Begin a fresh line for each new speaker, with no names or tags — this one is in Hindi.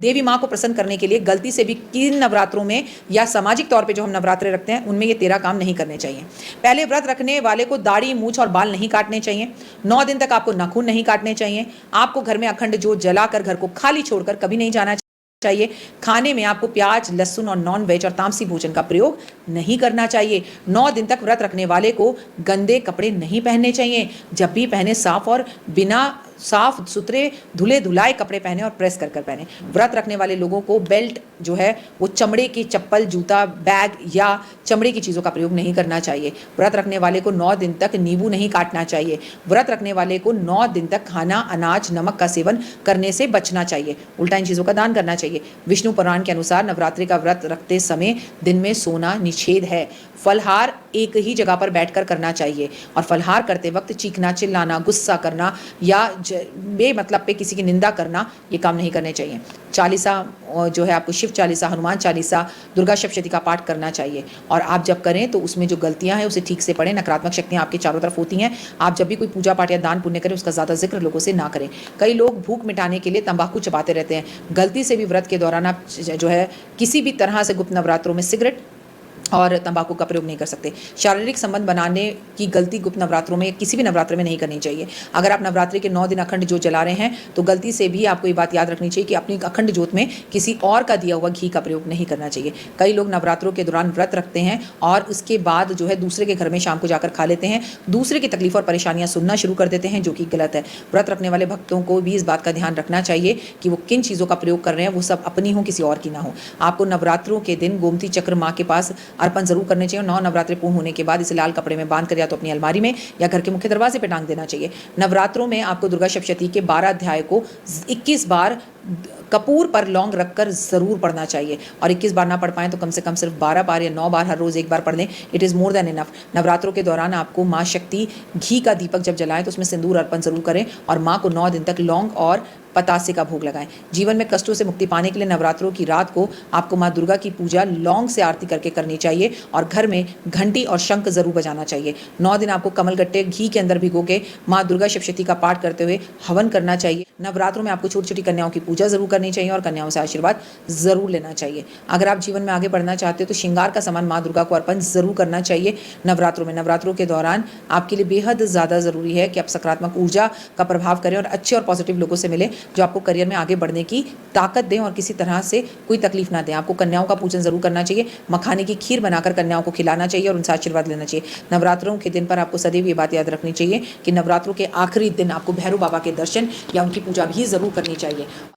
देवी माँ को प्रसन्न करने के लिए गलती से भी किन नवरात्रों में या सामाजिक तौर पे जो हम नवरात्रे रखते हैं उनमें ये 13 काम नहीं करने चाहिए। पहले व्रत रखने वाले को दाढ़ी, मूछ और बाल नहीं काटने चाहिए। 9 दिन तक आपको नाखून नहीं काटने चाहिए। आपको घर में अखंड ज्योत जलाकर घर को खाली छोड़कर कभी नहीं जाना चाहिए। खाने में आपको प्याज, लहसुन और नॉन वेज और तामसी भोजन का प्रयोग नहीं करना चाहिए। 9 दिन तक व्रत रखने वाले को गंदे कपड़े नहीं पहनने चाहिए। जब भी पहने साफ और बिना साफ सुथरे धुले धुलाए कपड़े पहने और प्रेस कर कर पहने। व्रत रखने वाले लोगों को बेल्ट जो है वो चमड़े की चप्पल, जूता, बैग या चमड़े की चीज़ों का प्रयोग नहीं करना चाहिए। व्रत रखने वाले को 9 दिन तक नींबू नहीं काटना चाहिए। व्रत रखने वाले को 9 दिन तक खाना, अनाज, नमक का सेवन करने से बचना चाहिए। उल्टा इन चीज़ों का दान करना चाहिए। विष्णु पुराण के अनुसार नवरात्रि का व्रत रखते समय दिन में सोना निषेध है। फलहार एक ही जगह पर बैठकर करना चाहिए और फलहार करते वक्त चीखना, चिल्लाना, गुस्सा करना या बेमतलब पे किसी की निंदा करना ये काम नहीं करने चाहिए। चालीसा जो है आपको शिव चालीसा, हनुमान चालीसा, दुर्गा सप्तशती का पाठ करना चाहिए और आप जब करें तो उसमें जो गलतियां हैं उसे ठीक से पढ़ें। नकारात्मक शक्तियां आपके चारों तरफ होती हैं। आप जब भी कोई पूजा पाठ या दान पुण्य करें उसका ज़्यादा जिक्र लोगों से ना करें। कई लोग भूख मिटाने के लिए तंबाकू चबाते रहते हैं। गलती से भी व्रत के दौरान आप जो है किसी भी तरह से गुप्त नवरात्रों में सिगरेट और तंबाकू का प्रयोग नहीं कर सकते। शारीरिक संबंध बनाने की गलती गुप्त नवरात्रों में किसी भी नवरात्रि में नहीं करनी चाहिए। अगर आप नवरात्रि के 9 दिन अखंड ज्योत जला रहे हैं तो गलती से भी आपको ये बात याद रखनी चाहिए कि अपनी अखंड ज्योत में किसी और का दिया हुआ घी का प्रयोग नहीं करना चाहिए। कई लोग नवरात्रों के दौरान व्रत रखते हैं और उसके बाद जो है दूसरे के घर में शाम को जाकर खा लेते हैं, दूसरे की तकलीफ और परेशानियां सुनना शुरू कर देते हैं, जो कि गलत है। व्रत रखने वाले भक्तों को भी इस बात का ध्यान रखना चाहिए कि वो किन चीज़ों का प्रयोग कर रहे हैं वो सब अपनी हो, किसी और की ना हो। आपको नवरात्रों के दिन गोमती चक्र माँ के पास अर्पण जरूर करने चाहिए। 9 नवरात्रि पूर्ण होने के बाद इसे लाल कपड़े में बांध कर या तो अपनी अलमारी में या घर के मुख्य दरवाजे पर टांग देना चाहिए। नवरात्रों में आपको दुर्गा सप्तशती के 12 अध्याय को 21 बार कपूर पर लौंग रखकर ज़रूर पढ़ना चाहिए और 21 बार ना पढ़ पाएँ तो कम से कम सिर्फ 12 बार या 9 बार हर रोज़ एक बार पढ़ लें। It is more than enough. नवरात्रों के दौरान आपको माँ शक्ति घी का दीपक जब जलाएं तो उसमें सिंदूर अर्पण ज़रूर करें और माँ को 9 दिन तक लौंग और पतासे का भोग लगाएं। जीवन में कष्टों से मुक्ति पाने के लिए नवरात्रों की रात को आपको माँ दुर्गा की पूजा लौंग से आरती करके करनी चाहिए और घर में घंटी और शंख जरूर बजाना चाहिए। 9 दिन आपको कमलगट्टे घी के अंदर भिगो के माँ दुर्गा सप्तशती का पाठ करते हुए हवन करना चाहिए। नवरात्रों में आपको छोटी छोटी कन्याओं की पूजा जरूर करनी चाहिए और कन्याओं से आशीर्वाद जरूर लेना चाहिए। अगर आप जीवन में आगे बढ़ना चाहते हो तो श्रृंगार का सामान माँ दुर्गा को अर्पण जरूर करना चाहिए नवरात्रों में। नवरात्रों के दौरान आपके लिए बेहद ज़्यादा ज़रूरी है कि आप सकारात्मक ऊर्जा का प्रभाव करें और अच्छे और पॉजिटिव लोगों से मिले जो आपको करियर में आगे बढ़ने की ताकत दें और किसी तरह से कोई तकलीफ ना दें। आपको कन्याओं का पूजन जरूर करना चाहिए। मखाने की खीर बनाकर कन्याओं को खिलाना चाहिए और उनसे आशीर्वाद लेना चाहिए। नवरात्रों के दिन पर आपको सदैव ये बात याद रखनी चाहिए कि नवरात्रों के आखिरी दिन आपको भैरव बाबा के दर्शन या उनकी पूजा भी जरूर करनी चाहिए।